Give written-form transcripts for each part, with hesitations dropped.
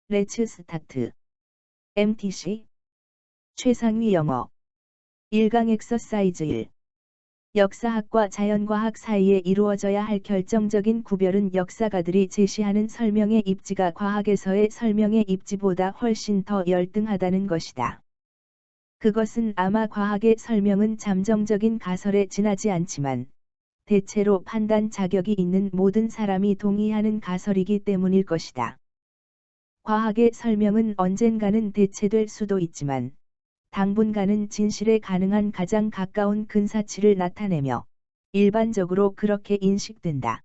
레츠 스타트. MTC. 최상위 영어. 1강 엑서사이즈 1. 역사학과 자연과학 사이에 이루어져야 할 결정적인 구별은 역사가들이 제시하는 설명의 입지가 과학에서의 설명의 입지보다 훨씬 더 열등하다는 것이다. 그것은 아마 과학의 설명은 잠정적인 가설에 지나지 않지만 대체로 판단 자격이 있는 모든 사람이 동의하는 가설이기 때문일 것이다. 과학의 설명은 언젠가는 대체될 수도 있지만 당분간은 진실에 가능한 가장 가까운 근사치를 나타내며 일반적으로 그렇게 인식된다.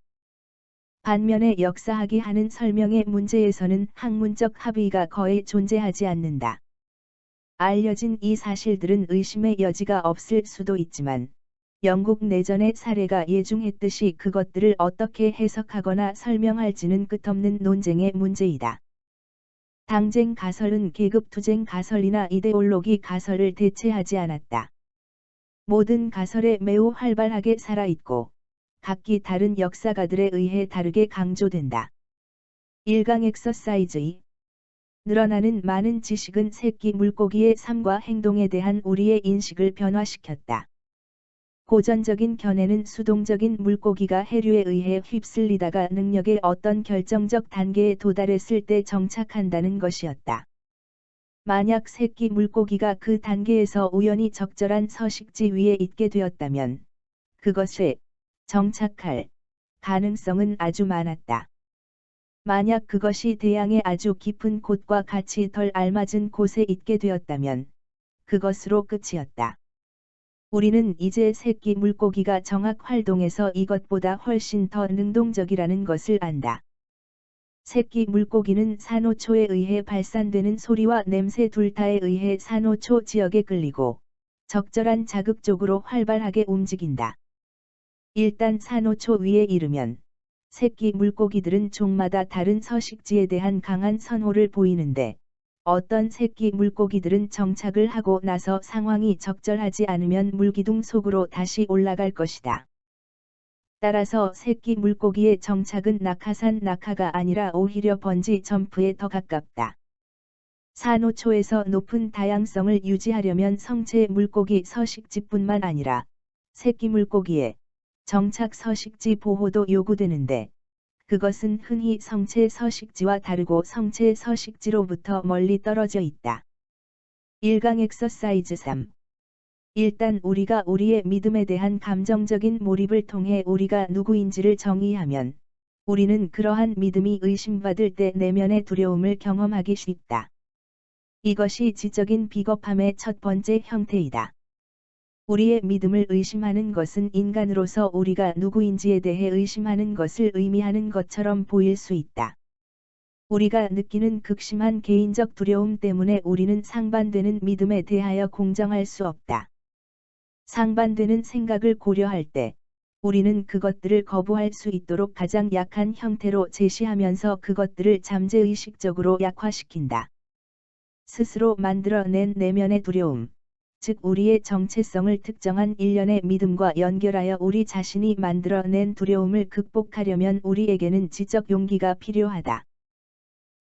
반면에 역사학이 하는 설명의 문제에서는 학문적 합의가 거의 존재하지 않는다. 알려진 이 사실들은 의심의 여지가 없을 수도 있지만 영국 내전의 사례가 예중했듯이 그것들을 어떻게 해석하거나 설명할지는 끝없는 논쟁의 문제이다. 당쟁 가설은 계급투쟁 가설이나 이데올로기 가설을 대체하지 않았다. 모든 가설에 매우 활발하게 살아있고 각기 다른 역사가들에 의해 다르게 강조된다. 1강 엑서사이즈 2. 늘어나는 많은 지식은 새끼 물고기의 삶과 행동에 대한 우리의 인식을 변화시켰다. 고전적인 견해는 수동적인 물고기가 해류에 의해 휩쓸리다가 능력의 어떤 결정적 단계에 도달했을 때 정착한다는 것이었다. 만약 새끼 물고기가 그 단계에서 우연히 적절한 서식지 위에 있게 되었다면 그것에 정착할 가능성은 아주 많았다. 만약 그것이 대양의 아주 깊은 곳과 같이 덜 알맞은 곳에 있게 되었다면 그것으로 끝이었다. 우리는 이제 새끼 물고기가 정확 활동에서 이것보다 훨씬 더 능동적이라는 것을 안다. 새끼 물고기는 산호초에 의해 발산되는 소리와 냄새 둘 다에 의해 산호초 지역에 끌리고 적절한 자극 쪽으로 활발하게 움직인다. 일단 산호초 위에 이르면 새끼 물고기들은 종마다 다른 서식지에 대한 강한 선호를 보이는데 어떤 새끼 물고기들은 정착을 하고 나서 상황이 적절하지 않으면 물기둥 속으로 다시 올라갈 것이다. 따라서 새끼 물고기의 정착은 낙하산 낙하가 아니라 오히려 번지 점프에 더 가깝다. 산호초에서 높은 다양성을 유지하려면 성체 물고기 서식지뿐만 아니라 새끼 물고기의 정착 서식지 보호도 요구되는데 그것은 흔히 성체 서식지와 다르고 성체 서식지로부터 멀리 떨어져 있다. 1강 엑서사이즈 3. 일단 우리가 우리의 믿음에 대한 감정적인 몰입을 통해 우리가 누구인지를 정의하면 우리는 그러한 믿음이 의심받을 때 내면의 두려움을 경험하기 쉽다. 이것이 지적인 비겁함의 첫 번째 형태이다. 우리의 믿음을 의심하는 것은 인간으로서 우리가 누구인지에 대해 의심하는 것을 의미하는 것처럼 보일 수 있다. 우리가 느끼는 극심한 개인적 두려움 때문에 우리는 상반되는 믿음에 대하여 공정할 수 없다. 상반되는 생각을 고려할 때 우리는 그것들을 거부할 수 있도록 가장 약한 형태로 제시하면서 그것들을 잠재의식적으로 약화시킨다. 스스로 만들어낸 내면의 두려움. 즉 우리의 정체성을 특정한 일련의 믿음과 연결하여 우리 자신이 만들어낸 두려움을 극복하려면 우리에게는 지적 용기가 필요하다.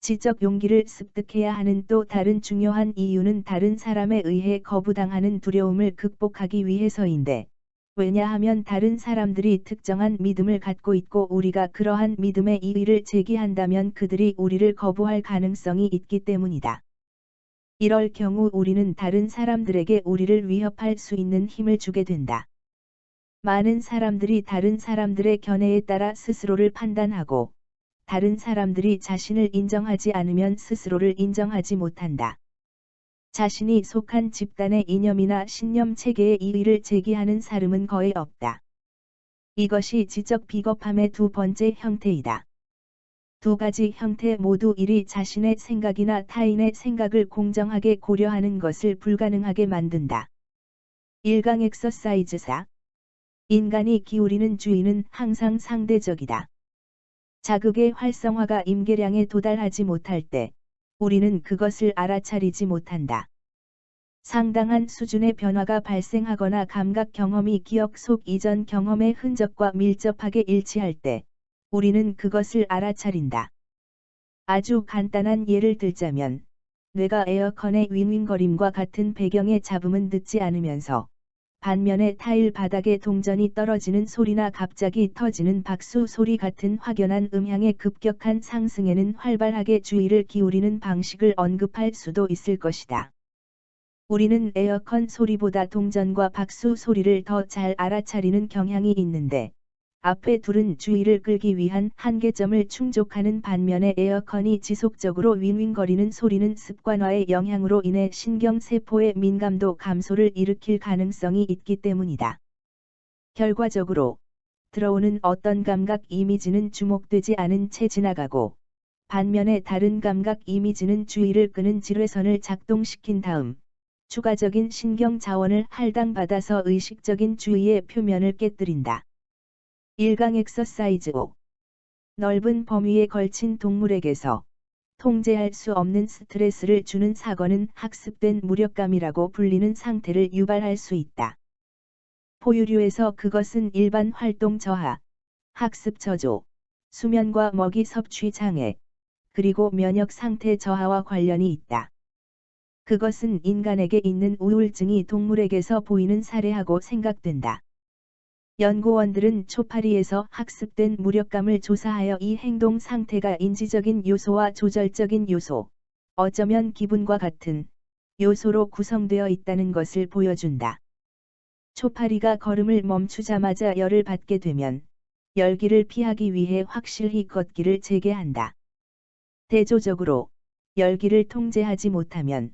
지적 용기를 습득해야 하는 또 다른 중요한 이유는 다른 사람에 의해 거부당하는 두려움을 극복하기 위해서인데, 왜냐하면 다른 사람들이 특정한 믿음을 갖고 있고 우리가 그러한 믿음의 이의를 제기한다면 그들이 우리를 거부할 가능성이 있기 때문이다. 이럴 경우 우리는 다른 사람들에게 우리를 위협할 수 있는 힘을 주게 된다. 많은 사람들이 다른 사람들의 견해에 따라 스스로를 판단하고 다른 사람들이 자신을 인정하지 않으면 스스로를 인정하지 못한다. 자신이 속한 집단의 이념이나 신념 체계의 이의를 제기하는 사람은 거의 없다. 이것이 지적 비겁함의 두 번째 형태이다. 두 가지 형태 모두 일이 자신의 생각이나 타인의 생각을 공정하게 고려하는 것을 불가능하게 만든다. 1강 엑서사이즈 4. 인간이 기울이는 주의는 항상 상대적이다. 자극의 활성화가 임계량에 도달하지 못할 때 우리는 그것을 알아차리지 못한다. 상당한 수준의 변화가 발생하거나 감각 경험이 기억 속 이전 경험의 흔적과 밀접하게 일치할 때 우리는 그것을 알아차린다. 아주 간단한 예를 들자면, 뇌가 에어컨의 윙윙거림과 같은 배경의 잡음은 듣지 않으면서, 반면에 타일 바닥에 동전이 떨어지는 소리나 갑자기 터지는 박수 소리 같은 확연한 음향의 급격한 상승에는 활발하게 주의를 기울이는 방식을 언급할 수도 있을 것이다. 우리는 에어컨 소리보다 동전과 박수 소리를 더 잘 알아차리는 경향이 있는데, 앞에 둘은 주의를 끌기 위한 한계점을 충족하는 반면에 에어컨이 지속적으로 윙윙거리는 소리는 습관화의 영향으로 인해 신경세포의 민감도 감소를 일으킬 가능성이 있기 때문이다. 결과적으로, 들어오는 어떤 감각 이미지는 주목되지 않은 채 지나가고, 반면에 다른 감각 이미지는 주의를 끄는 지뢰선을 작동시킨 다음, 추가적인 신경 자원을 할당받아서 의식적인 주의의 표면을 깨뜨린다. 1강 엑서사이즈 5. 넓은 범위에 걸친 동물에게서 통제할 수 없는 스트레스를 주는 사건은 학습된 무력감이라고 불리는 상태를 유발할 수 있다. 포유류에서 그것은 일반 활동 저하, 학습 저조, 수면과 먹이 섭취 장애, 그리고 면역 상태 저하와 관련이 있다. 그것은 인간에게 있는 우울증이 동물에게서 보이는 사례하고 생각된다. 연구원들은 초파리에서 학습된 무력감을 조사하여 이 행동 상태가 인지적인 요소와 조절적인 요소, 어쩌면 기분과 같은 요소로 구성되어 있다는 것을 보여준다. 초파리가 걸음을 멈추자마자 열을 받게 되면 열기를 피하기 위해 확실히 걷기를 재개한다. 대조적으로 열기를 통제하지 못하면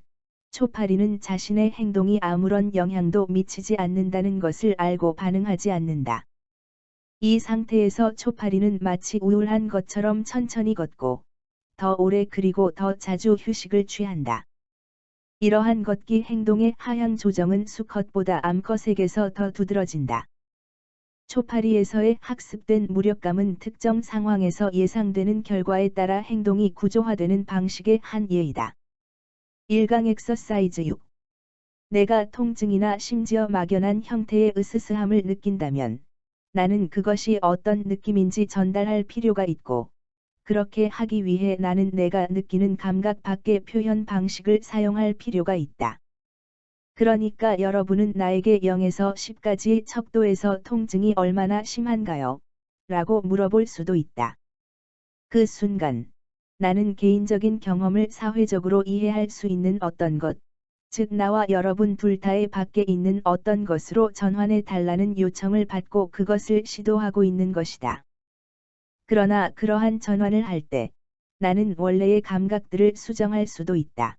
초파리는 자신의 행동이 아무런 영향도 미치지 않는다는 것을 알고 반응하지 않는다. 이 상태에서 초파리는 마치 우울한 것처럼 천천히 걷고, 더 오래 그리고 더 자주 휴식을 취한다. 이러한 걷기 행동의 하향 조정은 수컷보다 암컷에게서 더 두드러진다. 초파리에서의 학습된 무력감은 특정 상황에서 예상되는 결과에 따라 행동이 구조화되는 방식의 한 예이다. 1강 엑서사이즈 6. 내가 통증이나 심지어 막연한 형태의 으스스함을 느낀다면, 나는 그것이 어떤 느낌인지 전달할 필요가 있고, 그렇게 하기 위해 나는 내가 느끼는 감각 밖의 표현 방식을 사용할 필요가 있다. 그러니까 여러분은 나에게 0에서 10까지의 척도에서 통증이 얼마나 심한가요? 라고 물어볼 수도 있다. 그 순간, 나는 개인적인 경험을 사회적으로 이해할 수 있는 어떤 것, 즉 나와 여러분 둘 다의 밖에 있는 어떤 것으로 전환해 달라는 요청을 받고 그것을 시도하고 있는 것이다. 그러나 그러한 전환을 할 때, 나는 원래의 감각들을 수정할 수도 있다.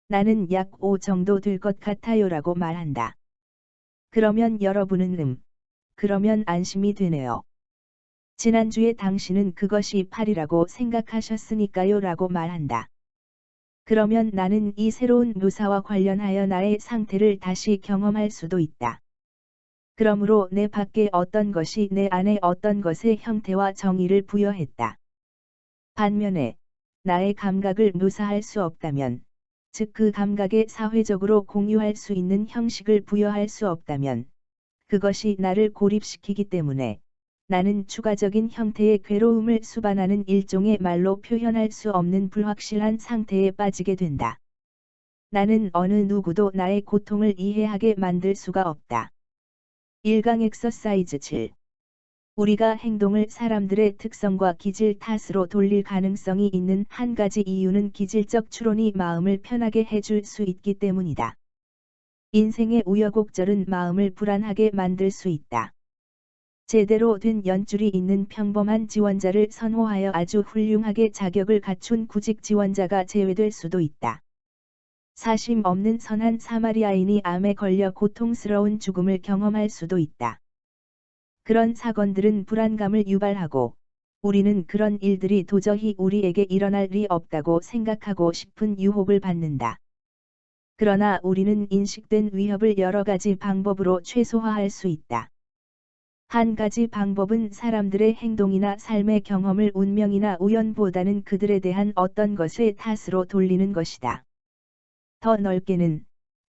나는 약 5 정도 될 것 같아요라고 말한다. 그러면 여러분은 그러면 안심이 되네요. 지난주에 당신은 그것이 8이라고 생각하셨으니까요 라고 말한다. 그러면 나는 이 새로운 묘사와 관련하여 나의 상태를 다시 경험할 수도 있다. 그러므로 내 밖에 어떤 것이 내 안에 어떤 것의 형태와 정의를 부여했다. 반면에 나의 감각을 묘사할 수 없다면, 즉 그 감각에 사회적으로 공유할 수 있는 형식을 부여할 수 없다면, 그것이 나를 고립시키기 때문에 나는 추가적인 형태의 괴로움을 수반하는 일종의 말로 표현할 수 없는 불확실한 상태에 빠지게 된다. 나는 어느 누구도 나의 고통을 이해하게 만들 수가 없다. 1강 엑서사이즈 7. 우리가 행동을 사람들의 특성과 기질 탓으로 돌릴 가능성이 있는 한 가지 이유는 기질적 추론이 마음을 편하게 해줄 수 있기 때문이다. 인생의 우여곡절은 마음을 불안하게 만들 수 있다. 제대로 된 연줄이 있는 평범한 지원자를 선호하여 아주 훌륭하게 자격을 갖춘 구직 지원자가 제외될 수도 있다. 사심 없는 선한 사마리아인이 암에 걸려 고통스러운 죽음을 경험할 수도 있다. 그런 사건들은 불안감을 유발하고, 우리는 그런 일들이 도저히 우리에게 일어날 리 없다고 생각하고 싶은 유혹을 받는다. 그러나 우리는 인식된 위협을 여러 가지 방법으로 최소화할 수 있다. 한 가지 방법은 사람들의 행동이나 삶의 경험을 운명이나 우연보다는 그들에 대한 어떤 것의 탓으로 돌리는 것이다. 더 넓게는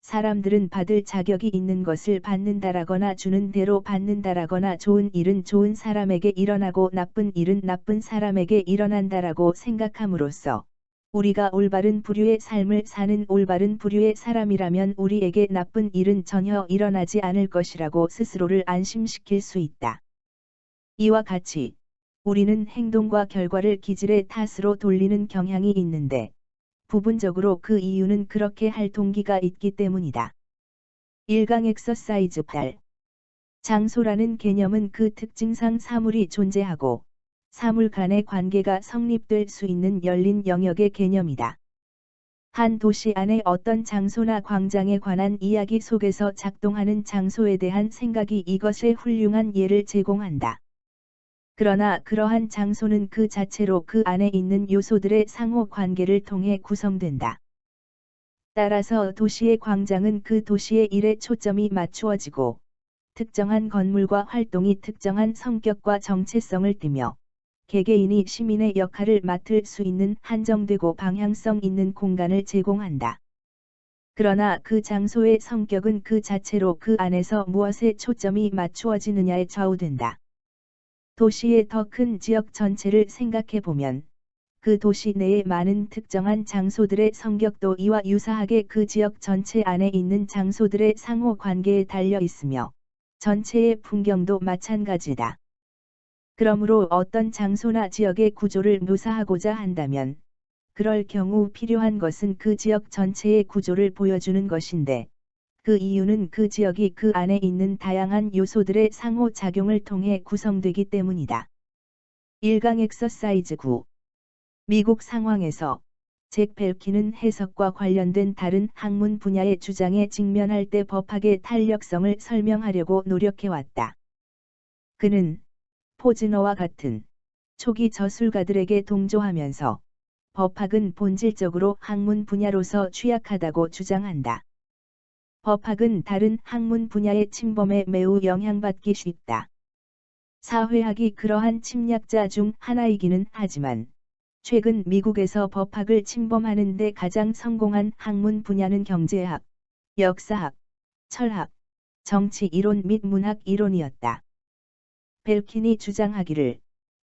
사람들은 받을 자격이 있는 것을 받는다라거나 주는 대로 받는다라거나 좋은 일은 좋은 사람에게 일어나고 나쁜 일은 나쁜 사람에게 일어난다라고 생각함으로써 우리가 올바른 부류의 삶을 사는 올바른 부류의 사람이라면 우리에게 나쁜 일은 전혀 일어나지 않을 것이라고 스스로를 안심시킬 수 있다. 이와 같이 우리는 행동과 결과를 기질의 탓으로 돌리는 경향이 있는데 부분적으로 그 이유는 그렇게 할 동기가 있기 때문이다. 1강 엑서사이즈 8. 장소라는 개념은 그 특징상 사물이 존재하고 사물 간의 관계가 성립될 수 있는 열린 영역의 개념이다. 한 도시 안의 어떤 장소나 광장에 관한 이야기 속에서 작동하는 장소에 대한 생각이 이것의 훌륭한 예를 제공한다. 그러나 그러한 장소는 그 자체로 그 안에 있는 요소들의 상호 관계를 통해 구성된다. 따라서 도시의 광장은 그 도시의 일에 초점이 맞추어지고 특정한 건물과 활동이 특정한 성격과 정체성을 띠며 개개인이 시민의 역할을 맡을 수 있는 한정되고 방향성 있는 공간을 제공한다. 그러나 그 장소의 성격은 그 자체로 그 안에서 무엇에 초점이 맞추어지느냐에 좌우된다. 도시의 더 큰 지역 전체를 생각해보면 그 도시 내의 많은 특정한 장소들의 성격도 이와 유사하게 그 지역 전체 안에 있는 장소들의 상호 관계에 달려 있으며 전체의 풍경도 마찬가지다. 그러므로 어떤 장소나 지역의 구조를 묘사하고자 한다면 그럴 경우 필요한 것은 그 지역 전체의 구조를 보여주는 것인데 그 이유는 그 지역이 그 안에 있는 다양한 요소들의 상호작용을 통해 구성되기 때문이다. 1강 엑서사이즈 9. 미국 상황에서 잭 벨킨은 해석과 관련된 다른 학문 분야의 주장에 직면할 때 법학의 탄력성을 설명하려고 노력해왔다. 그는 포즈너와 같은 초기 저술가들에게 동조하면서 법학은 본질적으로 학문 분야로서 취약하다고 주장한다. 법학은 다른 학문 분야의 침범에 매우 영향받기 쉽다. 사회학이 그러한 침략자 중 하나이기는 하지만 최근 미국에서 법학을 침범하는 데 가장 성공한 학문 분야는 경제학, 역사학, 철학, 정치 이론 및 문학 이론이었다. 벨킨이 주장하기를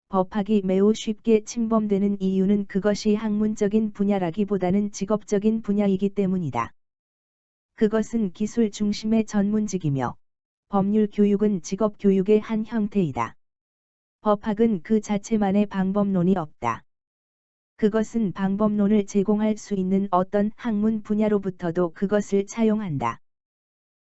법학이 매우 쉽게 침범되는 이유는 그것이 학문적인 분야라기보다는 직업적인 분야이기 때문이다. 그것은 기술 중심의 전문직이며 법률 교육은 직업 교육의 한 형태이다. 법학은 그 자체만의 방법론이 없다. 그것은 방법론을 제공할 수 있는 어떤 학문 분야로부터도 그것을 차용한다.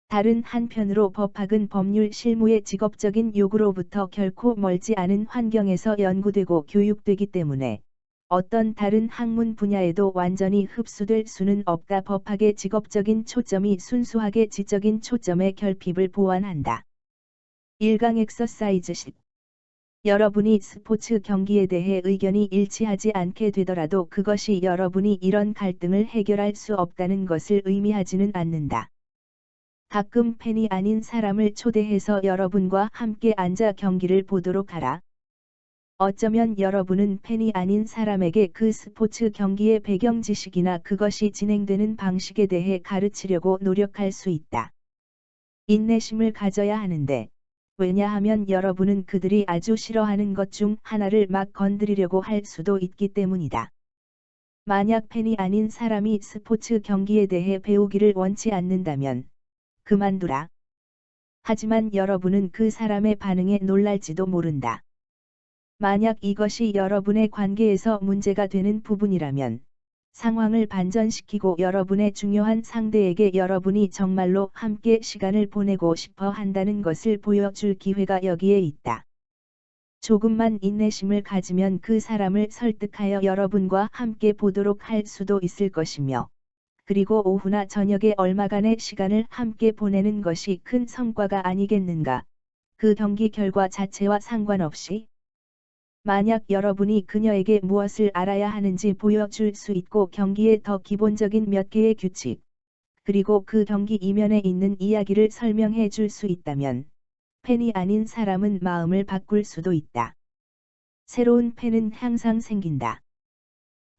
다른 한편으로 법학은 법률 실무의 직업적인 요구로부터 결코 멀지 않은 환경에서 연구되고 교육되기 때문에 어떤 다른 학문 분야에도 완전히 흡수될 수는 없다. 법학의 직업적인 초점이 순수하게 지적인 초점의 결핍을 보완한다. 1강 엑서사이즈 10. 여러분이 스포츠 경기에 대해 의견이 일치하지 않게 되더라도 그것이 여러분이 이런 갈등을 해결할 수 없다는 것을 의미하지는 않는다. 가끔 팬이 아닌 사람을 초대해서 여러분과 함께 앉아 경기를 보도록 하라. 어쩌면 여러분은 팬이 아닌 사람에게 그 스포츠 경기의 배경 지식이나 그것이 진행되는 방식에 대해 가르치려고 노력할 수 있다. 인내심을 가져야 하는데, 왜냐하면 여러분은 그들이 아주 싫어하는 것 중 하나를 막 건드리려고 할 수도 있기 때문이다. 만약 팬이 아닌 사람이 스포츠 경기에 대해 배우기를 원치 않는다면, 그만두라. 하지만 여러분은 그 사람의 반응에 놀랄지도 모른다. 만약 이것이 여러분의 관계에서 문제가 되는 부분이라면 상황을 반전시키고 여러분의 중요한 상대에게 여러분이 정말로 함께 시간을 보내고 싶어 한다는 것을 보여줄 기회가 여기에 있다. 조금만 인내심을 가지면 그 사람을 설득하여 여러분과 함께 보도록 할 수도 있을 것이며, 그리고 오후나 저녁에 얼마간의 시간을 함께 보내는 것이 큰 성과가 아니겠는가? 그 경기 결과 자체와 상관없이? 만약 여러분이 그녀에게 무엇을 알아야 하는지 보여줄 수 있고 경기의 더 기본적인 몇 개의 규칙, 그리고 그 경기 이면에 있는 이야기를 설명해 줄 수 있다면, 팬이 아닌 사람은 마음을 바꿀 수도 있다. 새로운 팬은 항상 생긴다.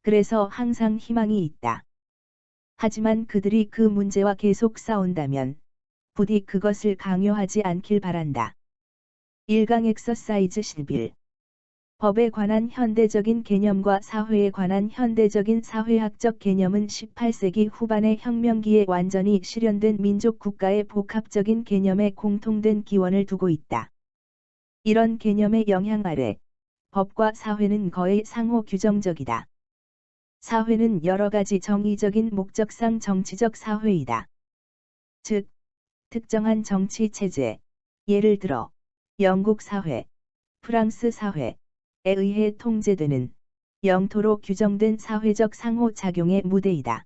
그래서 항상 희망이 있다. 하지만 그들이 그 문제와 계속 싸운다면 부디 그것을 강요하지 않길 바란다. 1강 엑서사이즈 11. 법에 관한 현대적인 개념과 사회에 관한 현대적인 사회학적 개념은 18세기 후반의 혁명기에 완전히 실현된 민족 국가의 복합적인 개념에 공통된 기원을 두고 있다. 이런 개념의 영향 아래 법과 사회는 거의 상호 규정적이다. 사회는 여러 가지 정의적인 목적상 정치적 사회이다. 즉, 특정한 정치 체제, 예를 들어 영국 사회, 프랑스 사회에 의해 통제되는 영토로 규정된 사회적 상호작용의 무대이다.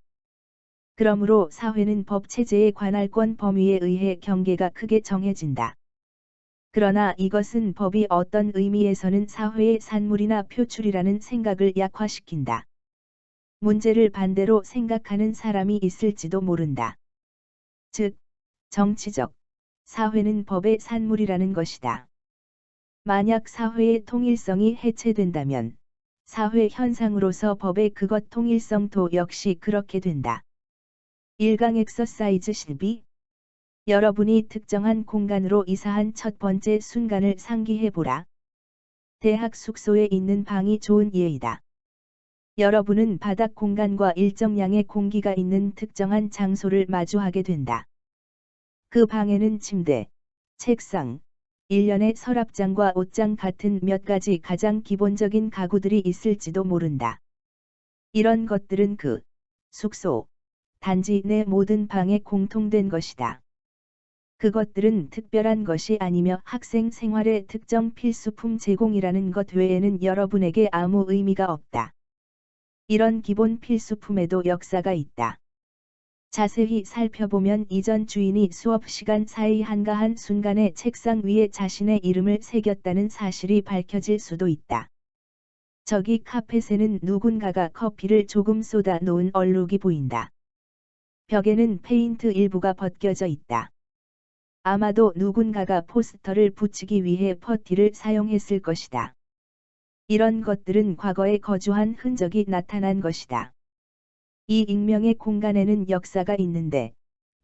그러므로 사회는 법 체제의 관할권 범위에 의해 경계가 크게 정해진다. 그러나 이것은 법이 어떤 의미에서는 사회의 산물이나 표출이라는 생각을 약화시킨다. 문제를 반대로 생각하는 사람이 있을지도 모른다. 즉, 정치적 사회는 법의 산물이라는 것이다. 만약 사회의 통일성이 해체된다면 사회 현상으로서 법의 그것 통일성도 역시 그렇게 된다. 1강 엑서사이즈 12. 여러분이 특정한 공간으로 이사한 첫 번째 순간을 상기해보라. 대학 숙소에 있는 방이 좋은 예이다. 여러분은 바닥 공간과 일정량의 공기가 있는 특정한 장소를 마주하게 된다. 그 방에는 침대, 책상, 일련의 서랍장과 옷장 같은 몇 가지 가장 기본적인 가구들이 있을지도 모른다. 이런 것들은 그 숙소, 단지 내 모든 방에 공통된 것이다. 그것들은 특별한 것이 아니며 학생 생활의 특정 필수품 제공이라는 것 외에는 여러분에게 아무 의미가 없다. 이런 기본 필수품에도 역사가 있다. 자세히 살펴보면 이전 주인이 수업 시간 사이 한가한 순간에 책상 위에 자신의 이름을 새겼다는 사실이 밝혀질 수도 있다. 저기 카펫에는 누군가가 커피를 조금 쏟아 놓은 얼룩이 보인다. 벽에는 페인트 일부가 벗겨져 있다. 아마도 누군가가 포스터를 붙이기 위해 퍼티를 사용했을 것이다. 이런 것들은 과거에 거주한 흔적이 나타난 것이다. 이 익명의 공간에는 역사가 있는데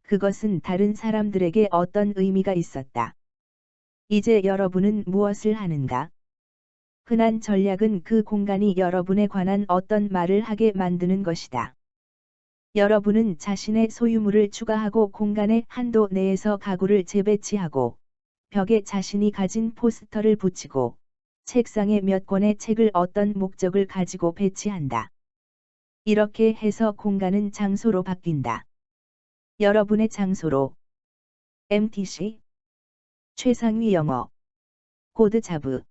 그것은 다른 사람들에게 어떤 의미가 있었다. 이제 여러분은 무엇을 하는가? 흔한 전략은 그 공간이 여러분에 관한 어떤 말을 하게 만드는 것이다. 여러분은 자신의 소유물을 추가하고 공간의 한도 내에서 가구를 재배치하고 벽에 자신이 가진 포스터를 붙이고 책상에 몇 권의 책을 어떤 목적을 가지고 배치한다. 이렇게 해서 공간은 장소로 바뀐다. 여러분의 장소로. MTC 최상위 영어 코드 자브